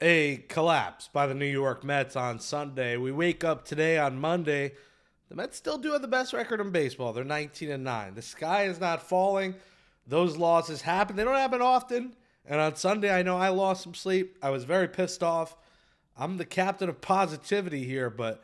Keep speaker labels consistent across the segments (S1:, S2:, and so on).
S1: A collapse by the New York Mets on Sunday. We wake up today on Monday. The Mets still do have the best record in baseball. They're 19-9. The sky is not falling. Those losses happen. They don't happen often. And on Sunday, I know I lost some sleep. I was very pissed off. I'm the captain of positivity here, but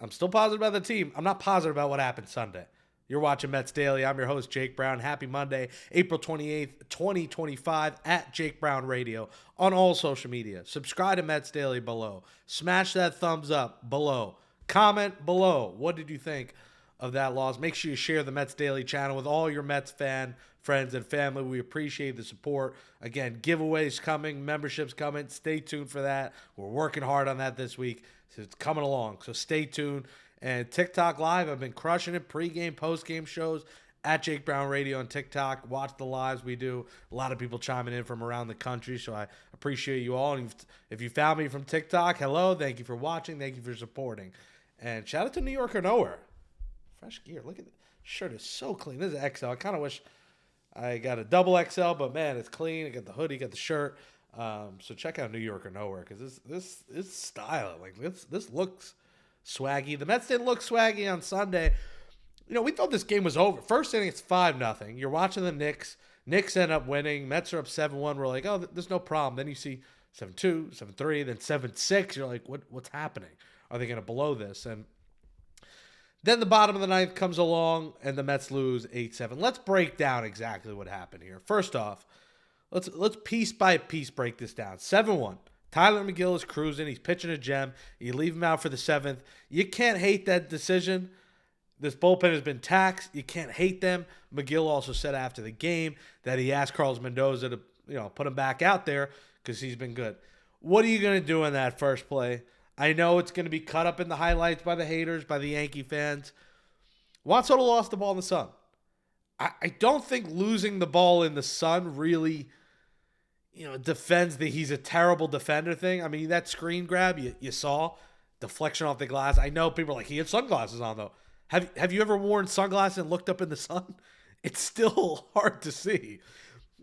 S1: I'm still positive about the team. I'm not positive about what happened Sunday. You're watching Mets Daily. I'm your host, Jake Brown. Happy Monday, April 28th, 2025, at Jake Brown Radio on all social media. Subscribe to Mets Daily below. Smash that thumbs up below. Comment below. What did you think of that loss? Make sure you share the Mets Daily channel with all your Mets friends, and family. We appreciate the support. Again, giveaways coming, memberships coming. Stay tuned for that. We're working hard on that this week. So it's coming along. So stay tuned. And TikTok Live, I've been crushing it. Pre-game, post-game shows at Jake Brown Radio on TikTok. Watch the lives we do. A lot of people chiming in from around the country, so I appreciate you all. And if you found me from TikTok, hello. Thank you for watching. Thank you for supporting. And shout out to New York or Nowhere. Fresh gear. Look at the shirt. Is so clean. This is XL. I kind of wish I got a double XL, but man, it's clean. I got the hoodie, got the shirt. So check out New York or Nowhere, because this is style. Like this looks swaggy. The Mets didn't look swaggy on Sunday. You know, we thought this game was over. First inning, it's 5-0. You're watching the Knicks. Knicks end up winning. Mets are up 7-1. We're like, oh, there's no problem. Then you see 7-2, 7-3, then 7-6. You're like, what's happening? Are they going to blow this? And then the bottom of the ninth comes along, and the Mets lose 8-7. Let's break down exactly what happened here. First off, let's piece by piece break this down. 7-1. Tyler McGill is cruising. He's pitching a gem. You leave him out for the seventh. You can't hate that decision. This bullpen has been taxed. You can't hate them. McGill also said after the game that he asked Carlos Mendoza to, put him back out there because he's been good. What are you going to do in that first play? I know it's going to be cut up in the highlights by the haters, by the Yankee fans. Juan Soto lost the ball in the sun. I don't think losing the ball in the sun really defends the he's a terrible defender thing. I mean, that screen grab you saw, deflection off the glass. I know people are like, he had sunglasses on, though. Have you ever worn sunglasses and looked up in the sun? It's still hard to see.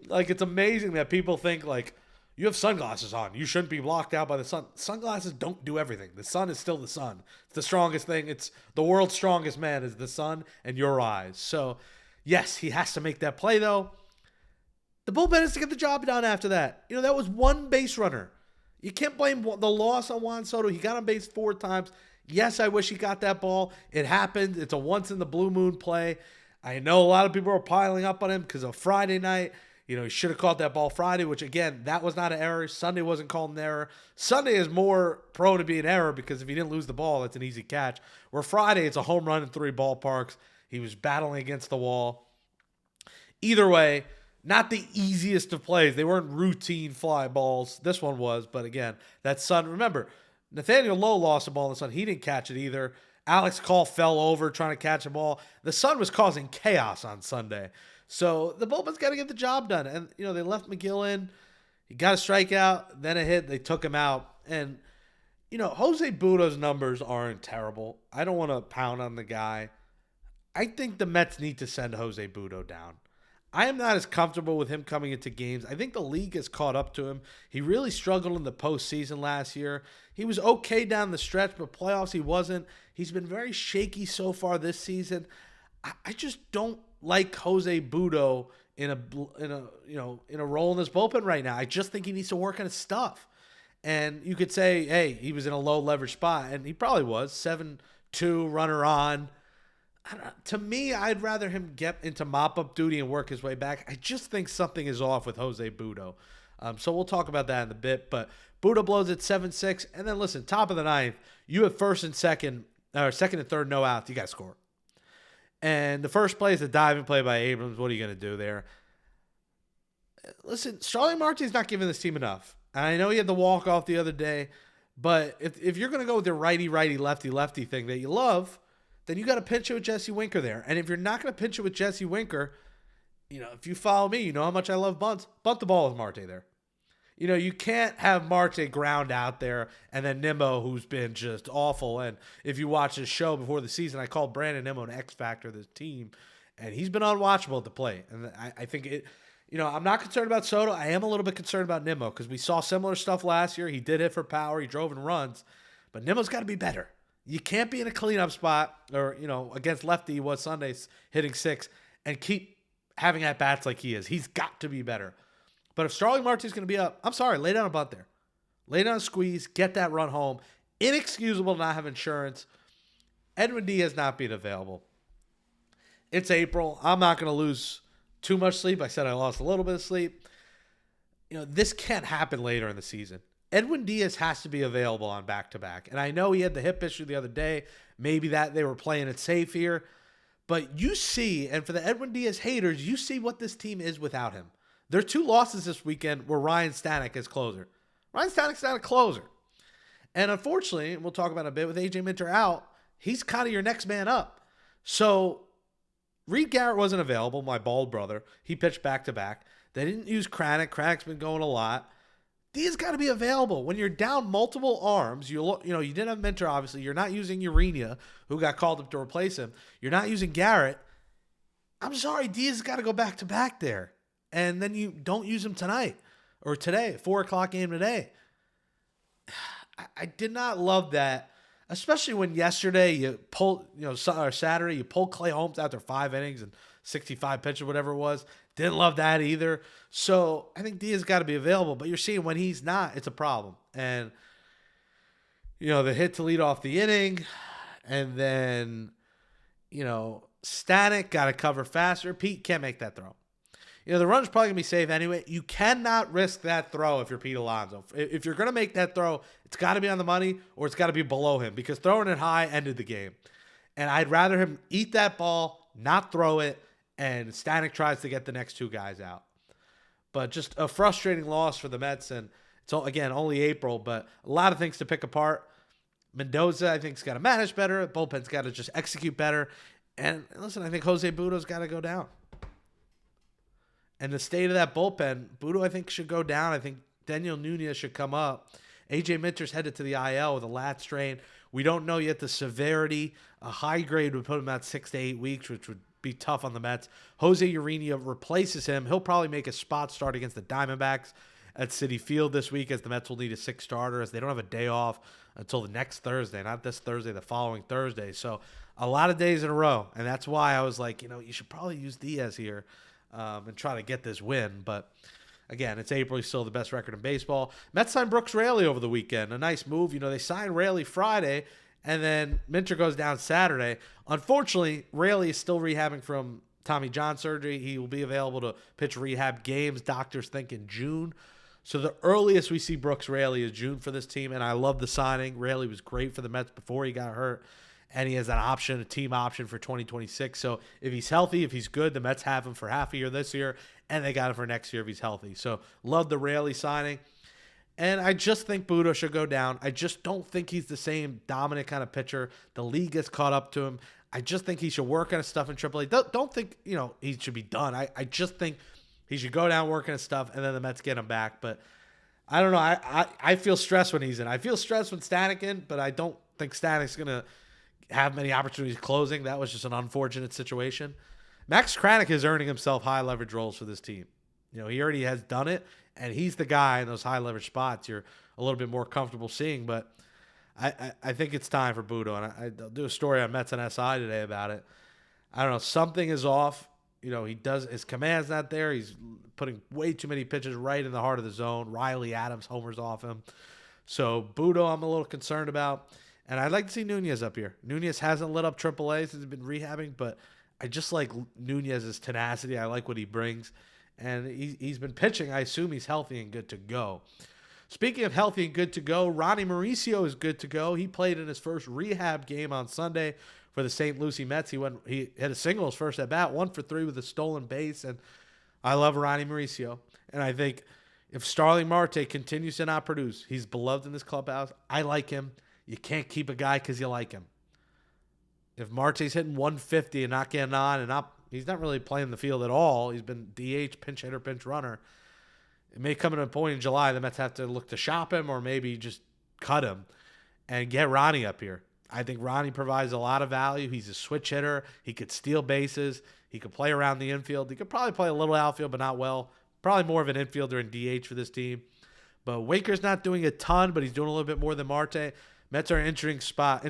S1: Like, it's amazing that people think, like, you have sunglasses on. You shouldn't be blocked out by the sun. Sunglasses don't do everything. The sun is still the sun. It's the strongest thing. It's the world's strongest man is the sun and your eyes. So, yes, he has to make that play, though. The bullpen has to get the job done after that. That was one base runner. You can't blame the loss on Juan Soto. He got on base 4 times. Yes, I wish he got that ball. It happened. It's a once-in-the-blue moon play. I know a lot of people are piling up on him because of Friday night. He should have caught that ball Friday, which, again, that was not an error. Sunday wasn't called an error. Sunday is more prone to be an error because if he didn't lose the ball, it's an easy catch. Where Friday, it's a home run in 3 ballparks. He was battling against the wall. Either way, not the easiest of plays. They weren't routine fly balls. This one was, but again, that Sun. Remember, Nathaniel Lowe lost the ball in the Sun. He didn't catch it either. Alex Call fell over trying to catch a ball. The Sun was causing chaos on Sunday. So the bullpen's got to get the job done. And, they left McGill in. He got a strikeout, then a hit. They took him out. And, Jose Budo's numbers aren't terrible. I don't want to pound on the guy. I think the Mets need to send Jose Budo down. I am not as comfortable with him coming into games. I think the league has caught up to him. He really struggled in the postseason last year. He was okay down the stretch, but playoffs he wasn't. He's been very shaky so far this season. I just don't like Jose Budo in a role in this bullpen right now. I just think he needs to work on his stuff. And you could say, hey, he was in a low leverage spot, and he probably was 7-2 runner on. To me, I'd rather him get into mop-up duty and work his way back. I just think something is off with Jose Budo. So we'll talk about that in a bit. But Budo blows at 7-6. And then, listen, top of the ninth, you have second and third no outs. You got to score. And the first play is a diving play by Abrams. What are you going to do there? Listen, Starling Marte's not giving this team enough. And I know he had the walk-off the other day. But if you're going to go with the righty-righty, lefty-lefty thing that you love, then you got to pinch it with Jesse Winker there. And if you're not going to pinch it with Jesse Winker, if you follow me, you know how much I love bunts. Bunt the ball with Marte there. You can't have Marte ground out there and then Nimmo, who's been just awful. And if you watch his show before the season, I called Brandon Nimmo an X factor of this team, and he's been unwatchable at the plate. And I think I'm not concerned about Soto. I am a little bit concerned about Nimmo because we saw similar stuff last year. He did hit for power. He drove in runs. But Nimmo's got to be better. You can't be in a cleanup spot or, against lefty he was Sundays hitting 6 and keep having at-bats like he is. He's got to be better. But if Starling Marte's going to be up, I'm sorry, lay down a bunt there. Lay down a squeeze, get that run home. Inexcusable to not have insurance. Edwin Diaz not being available. It's April. I'm not going to lose too much sleep. I said I lost a little bit of sleep. This can't happen later in the season. Edwin Diaz has to be available on back-to-back. And I know he had the hip issue the other day. Maybe that they were playing it safe here. But you see, and for the Edwin Diaz haters, you see what this team is without him. Their 2 losses this weekend were Ryan Stanek as closer. Ryan Stanek's not a closer. And unfortunately, we'll talk about it a bit, with A.J. Minter out, he's kind of your next man up. So Reed Garrett wasn't available, my bald brother. He pitched back-to-back. They didn't use Kranick. Kranick's been going a lot. Diaz got to be available. When you're down multiple arms, you didn't have Minter, obviously. You're not using Urena, who got called up to replace him. You're not using Garrett. I'm sorry, Diaz has got to go back-to-back there. And then you don't use him tonight or today, 4 o'clock game today. I did not love that. Especially when yesterday you pulled, or Saturday, you pulled Clay Holmes after 5 innings and 65 pitches, whatever it was. Didn't love that either. So I think Diaz got to be available. But you're seeing when he's not, it's a problem. And, the hit to lead off the inning. And then, Stanek got to cover faster. Pete can't make that throw. The run's probably going to be safe anyway. You cannot risk that throw if you're Pete Alonso. If you're going to make that throw, it's got to be on the money or it's got to be below him, because throwing it high ended the game. And I'd rather him eat that ball, not throw it, and Stanek tries to get the next 2 guys out. But just a frustrating loss for the Mets. And it's, again, only April, but a lot of things to pick apart. Mendoza, I think, has got to manage better. Bullpen's got to just execute better. And listen, I think Jose Budo's got to go down. And the state of that bullpen, Budo, I think, should go down. I think Daniel Nunez should come up. A.J. Minter's headed to the IL with a lat strain. We don't know yet the severity. A high grade would put him at 6 to 8 weeks, which would be tough on the Mets. Jose Urena replaces him. He'll probably make a spot start against the Diamondbacks at Citi Field this week, as the Mets will need a 6th starter, as they don't have a day off until the next Thursday. Not this Thursday, the following Thursday. So a lot of days in a row. And that's why I was like, you should probably use Diaz here. And try to get this win. But again, it's April. He's still the best record in baseball. Mets signed Brooks Raley over the weekend. A nice move. They signed Raley Friday, and then Minter goes down Saturday. Unfortunately, Raley is still rehabbing from Tommy John surgery. He will be available to pitch rehab games. Doctors think in June. So the earliest we see Brooks Raley is June for this team, and I love the signing. Raley was great for the Mets before he got hurt. And he has an option, a team option for 2026. So if he's healthy, if he's good, the Mets have him for half a year this year, and they got him for next year if he's healthy. So love the Raley signing. And I just think Budo should go down. I just don't think he's the same dominant kind of pitcher. The league has caught up to him. I just think he should work on his stuff in AAA. Don't think, he should be done. I just think he should go down, work on his stuff, and then the Mets get him back. But I don't know. I feel stressed when he's in. I feel stressed when Stanek in, but I don't think Stanek's going to have many opportunities closing. That was just an unfortunate situation. Max Kranick is earning himself high leverage roles for this team. He already has done it, and he's the guy in those high leverage spots you're a little bit more comfortable seeing. But I think it's time for Budo, and I'll do a story on Mets and SI today about it. I don't know. Something is off. His command's not there. He's putting way too many pitches right in the heart of the zone. Riley Adams homers off him. So Budo, I'm a little concerned about. And I'd like to see Nunez up here. Nunez hasn't lit up AAA since he's been rehabbing, but I just like Nunez's tenacity. I like what he brings. And he's been pitching. I assume he's healthy and good to go. Speaking of healthy and good to go, Ronnie Mauricio is good to go. He played in his first rehab game on Sunday for the St. Lucie Mets. He hit a single his first at bat, 1 for 3 with a stolen base. And I love Ronnie Mauricio. And I think if Starling Marte continues to not produce, he's beloved in this clubhouse. I like him. You can't keep a guy because you like him. If Marte's hitting 150 and not getting on, and he's not really playing the field at all. He's been DH, pinch hitter, pinch runner. It may come to a point in July the Mets have to look to shop him or maybe just cut him and get Ronnie up here. I think Ronnie provides a lot of value. He's a switch hitter. He could steal bases. He could play around the infield. He could probably play a little outfield, but not well. Probably more of an infielder and DH for this team. But Waker's not doing a ton, but he's doing a little bit more than Marte. Mets are an interesting spot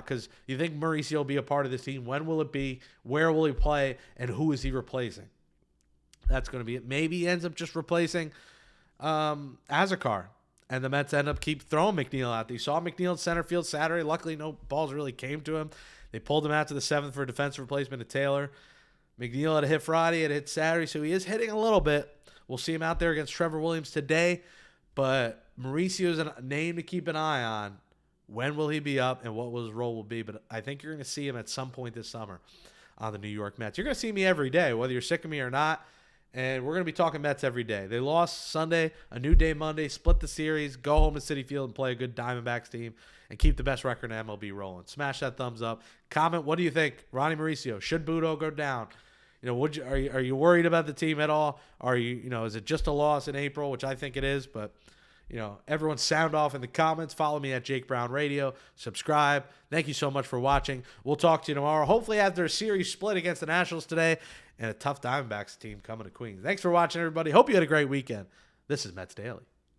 S1: because you think Mauricio will be a part of this team. When will it be? Where will he play? And who is he replacing? That's going to be it. Maybe he ends up just replacing Azakar. And the Mets end up keep throwing McNeil out there. You saw McNeil in center field Saturday. Luckily, no balls really came to him. They pulled him out to the 7th for a defensive replacement of Taylor. McNeil had a hit Friday, had a hit Saturday, so he is hitting a little bit. We'll see him out there against Trevor Williams today. But Mauricio's a name to keep an eye on. When will he be up and what his role will be? But I think you're going to see him at some point this summer on the New York Mets. You're going to see me every day, whether you're sick of me or not. And we're going to be talking Mets every day. They lost Sunday, a new day Monday, split the series, go home to Citi Field and play a good Diamondbacks team and keep the best record in MLB rolling. Smash that thumbs up. Comment, what do you think? Ronnie Mauricio, should Budo go down? Are you worried about the team at all? Is it just a loss in April, which I think it is, but everyone sound off in the comments. Follow me at Jake Brown Radio. Subscribe. Thank you so much for watching. We'll talk to you tomorrow. Hopefully after a series split against the Nationals today and a tough Diamondbacks team coming to Queens. Thanks for watching, everybody. Hope you had a great weekend. This is Mets Daily.